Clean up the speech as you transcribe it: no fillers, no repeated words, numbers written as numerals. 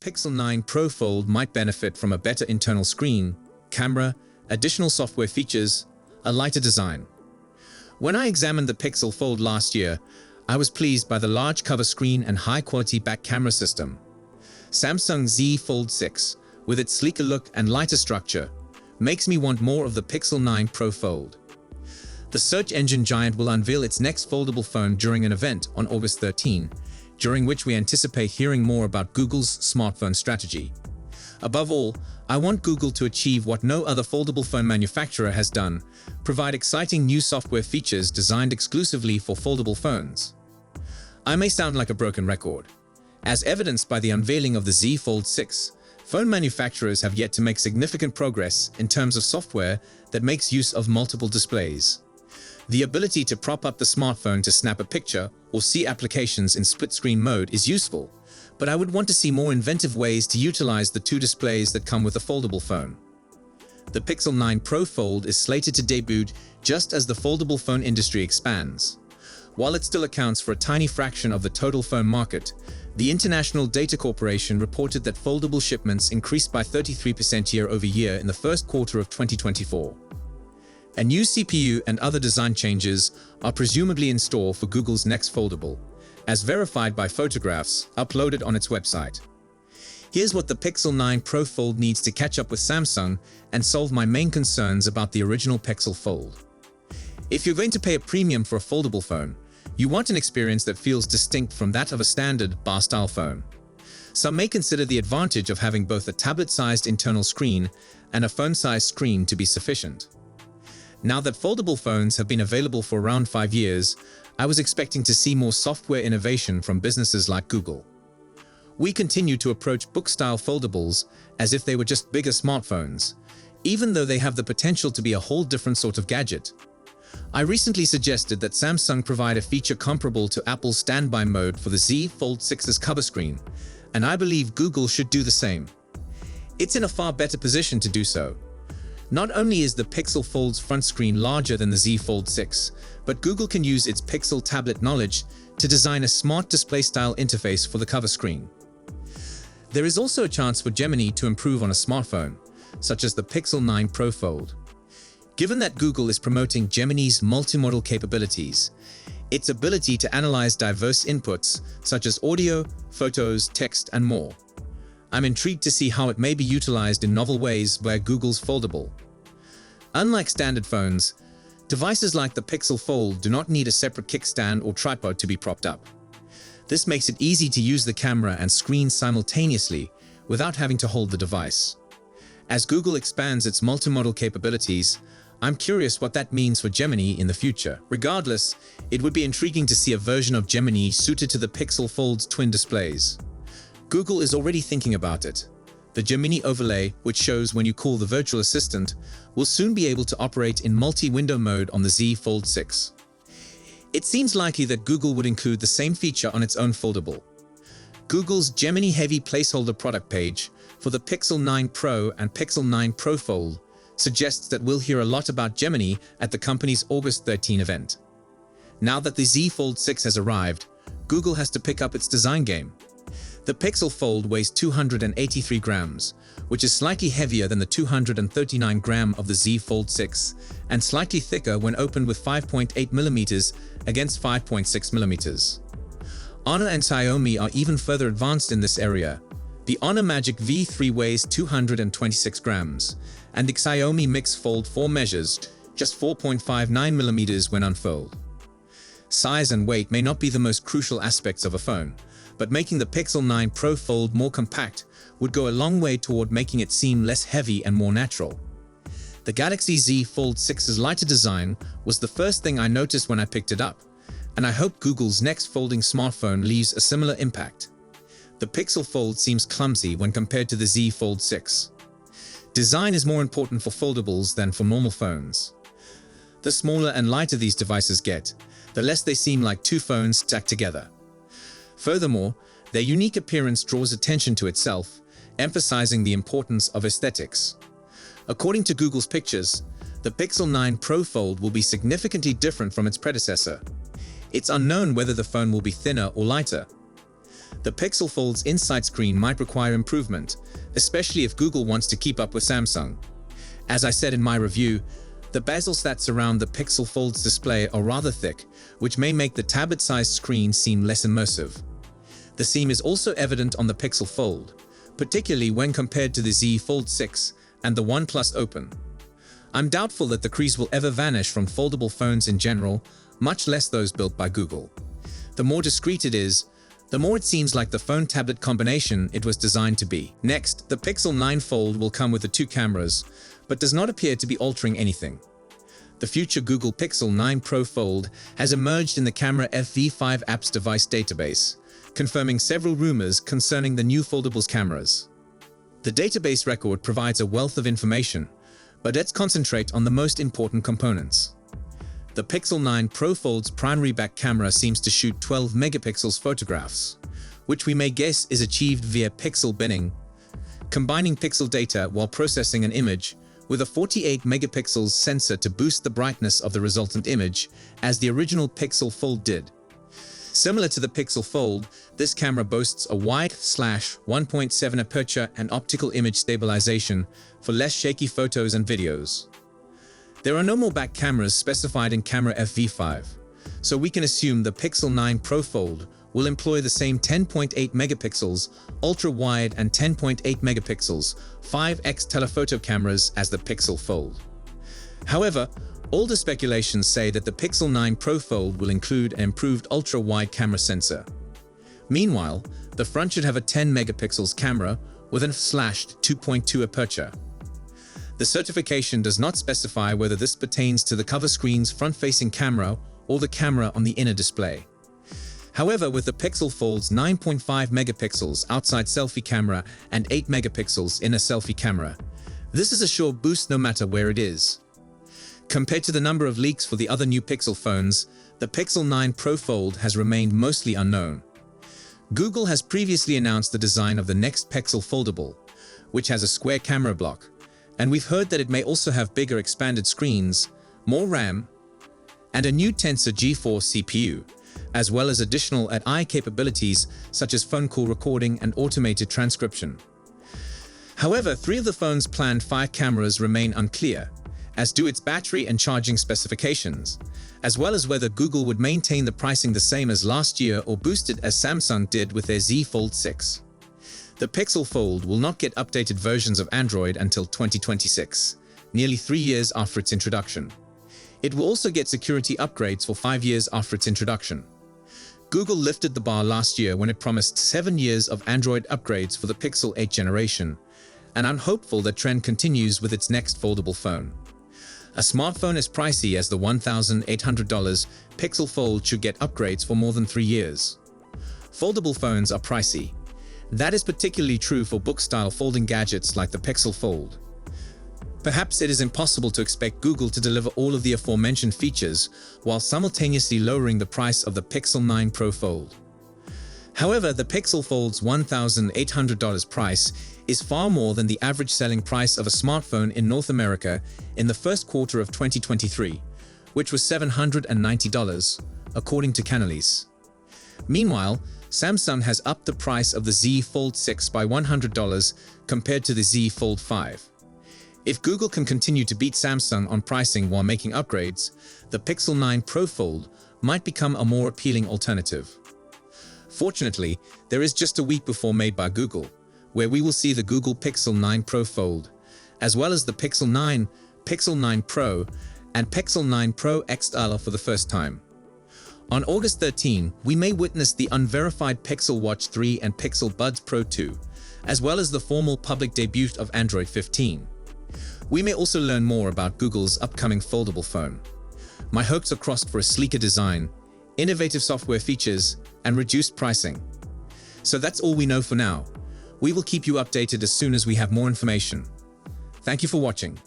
Pixel 9 Pro Fold might benefit from a better internal screen, camera, additional software features, a lighter design. When I examined the Pixel Fold last year, I was pleased by the large cover screen and high-quality back camera system. Samsung Z Fold 6, with its sleeker look and lighter structure, makes me want more of the Pixel 9 Pro Fold. The search engine giant will unveil its next foldable phone during an event on August 13, during which we anticipate hearing more about Google's smartphone strategy. Above all, I want Google to achieve what no other foldable phone manufacturer has done: provide exciting new software features designed exclusively for foldable phones. I may sound like a broken record. As evidenced by the unveiling of the Z Fold 6, phone manufacturers have yet to make significant progress in terms of software that makes use of multiple displays. The ability to prop up the smartphone to snap a picture or see applications in split-screen mode is useful, but I would want to see more inventive ways to utilize the two displays that come with a foldable phone. The Pixel 9 Pro Fold is slated to debut just as the foldable phone industry expands. While it still accounts for a tiny fraction of the total phone market, the International Data Corporation reported that foldable shipments increased by 33% year-over-year in the first quarter of 2024. A new CPU and other design changes are presumably in store for Google's next foldable, as verified by photographs uploaded on its website. Here's what the Pixel 9 Pro Fold needs to catch up with Samsung and solve my main concerns about the original Pixel Fold. If you're going to pay a premium for a foldable phone, you want an experience that feels distinct from that of a standard bar-style phone. Some may consider the advantage of having both a tablet-sized internal screen and a phone-sized screen to be sufficient. Now that foldable phones have been available for around 5 years, I was expecting to see more software innovation from businesses like Google. We continue to approach book-style foldables as if they were just bigger smartphones, even though they have the potential to be a whole different sort of gadget. I recently suggested that Samsung provide a feature comparable to Apple's standby mode for the Z Fold 6's cover screen, and I believe Google should do the same. It's in a far better position to do so. Not only is the Pixel Fold's front screen larger than the Z Fold 6, but Google can use its Pixel tablet knowledge to design a smart display-style interface for the cover screen. There is also a chance for Gemini to improve on a smartphone, such as the Pixel 9 Pro Fold. Given that Google is promoting Gemini's multimodal capabilities, its ability to analyze diverse inputs such as audio, photos, text, and more, I'm intrigued to see how it may be utilized in novel ways via Google's foldable. Unlike standard phones, devices like the Pixel Fold do not need a separate kickstand or tripod to be propped up. This makes it easy to use the camera and screen simultaneously without having to hold the device. As Google expands its multimodal capabilities, I'm curious what that means for Gemini in the future. Regardless, it would be intriguing to see a version of Gemini suited to the Pixel Fold's twin displays. Google is already thinking about it. The Gemini overlay, which shows when you call the virtual assistant, will soon be able to operate in multi-window mode on the Z Fold 6. It seems likely that Google would include the same feature on its own foldable. Google's Gemini-heavy placeholder product page for the Pixel 9 Pro and Pixel 9 Pro Fold suggests that we'll hear a lot about Gemini at the company's August 13 event. Now that the Z Fold 6 has arrived, Google has to pick up its design game. The Pixel Fold weighs 283 grams, which is slightly heavier than the 239 gram of the Z Fold 6, and slightly thicker when opened with 5.8 mm against 5.6 mm. Honor and Xiaomi are even further advanced in this area. The Honor Magic V3 weighs 226 grams, and the Xiaomi Mix Fold 4 measures just 4.59 mm when unfurled. Size and weight may not be the most crucial aspects of a phone, but making the Pixel 9 Pro Fold more compact would go a long way toward making it seem less heavy and more natural. The Galaxy Z Fold 6's lighter design was the first thing I noticed when I picked it up, and I hope Google's next folding smartphone leaves a similar impact. The Pixel Fold seems clumsy when compared to the Z Fold 6. Design is more important for foldables than for normal phones. The smaller and lighter these devices get, the less they seem like two phones stacked together. Furthermore, their unique appearance draws attention to itself, emphasizing the importance of aesthetics. According to Google's pictures, the Pixel 9 Pro Fold will be significantly different from its predecessor. It's unknown whether the phone will be thinner or lighter. The Pixel Fold's inside screen might require improvement, especially if Google wants to keep up with Samsung. As I said in my review, the bezels that surround the Pixel Fold's display are rather thick, which may make the tablet-sized screen seem less immersive. The seam is also evident on the Pixel Fold, particularly when compared to the Z Fold 6 and the OnePlus Open. I'm doubtful that the crease will ever vanish from foldable phones in general, much less those built by Google. The more discreet it is, the more it seems like the phone-tablet combination it was designed to be. Next, the Pixel 9 Fold will come with the two cameras, but does not appear to be altering anything. The future Google Pixel 9 Pro Fold has emerged in the Camera FV5 apps device database, confirming several rumors concerning the new foldables cameras. The database record provides a wealth of information, but let's concentrate on the most important components. The Pixel 9 Pro Fold's primary back camera seems to shoot 12 megapixels photographs, which we may guess is achieved via pixel binning, combining pixel data while processing an image with a 48 megapixels sensor to boost the brightness of the resultant image, as the original Pixel Fold did. Similar to the Pixel Fold, this camera boasts a wide /1.7 aperture and optical image stabilization for less shaky photos and videos. There are no more back cameras specified in Camera FV5, so we can assume the Pixel 9 Pro Fold will employ the same 10.8 megapixels ultra-wide and 10.8 megapixels 5x telephoto cameras as the Pixel Fold. However, older speculations say that the Pixel 9 Pro Fold will include an improved ultra-wide camera sensor. Meanwhile, the front should have a 10 megapixels camera with an /2.2 aperture. The certification does not specify whether this pertains to the cover screen's front-facing camera or the camera on the inner display. However, with the Pixel Fold's 9.5 megapixels outside selfie camera and 8 megapixels inner selfie camera, this is a sure boost no matter where it is. Compared to the number of leaks for the other new Pixel phones, the Pixel 9 Pro Fold has remained mostly unknown. Google has previously announced the design of the next Pixel Foldable, which has a square camera block, and we've heard that it may also have bigger expanded screens, more RAM, and a new Tensor G4 CPU, as well as additional AI capabilities such as phone call recording and automated transcription. However, 3 of the phone's planned 5 cameras remain unclear, as do its battery and charging specifications, as well as whether Google would maintain the pricing the same as last year or boost it as Samsung did with their Z Fold 6. The Pixel Fold will not get updated versions of Android until 2026, nearly 3 years after its introduction. It will also get security upgrades for 5 years after its introduction. Google lifted the bar last year when it promised 7 years of Android upgrades for the Pixel 8 generation, and I'm hopeful that trend continues with its next foldable phone. A smartphone as pricey as the $1,800 Pixel Fold should get upgrades for more than 3 years. Foldable phones are pricey. That is particularly true for book-style folding gadgets like the Pixel Fold. Perhaps it is impossible to expect Google to deliver all of the aforementioned features while simultaneously lowering the price of the Pixel 9 Pro Fold. However, the Pixel Fold's $1,800 price is far more than the average selling price of a smartphone in North America in the first quarter of 2023, which was $790, according to Canalys. Meanwhile, Samsung has upped the price of the Z Fold 6 by $100 compared to the Z Fold 5. If Google can continue to beat Samsung on pricing while making upgrades, the Pixel 9 Pro Fold might become a more appealing alternative. Fortunately, there is just a week before Made by Google, where we will see the Google Pixel 9 Pro Fold, as well as the Pixel 9, Pixel 9 Pro, and Pixel 9 Pro XL for the first time. On August 13, we may witness the unverified Pixel Watch 3 and Pixel Buds Pro 2, as well as the formal public debut of Android 15. We may also learn more about Google's upcoming foldable phone. My hopes are crossed for a sleeker design, innovative software features, and reduced pricing. So that's all we know for now. We will keep you updated as soon as we have more information. Thank you for watching.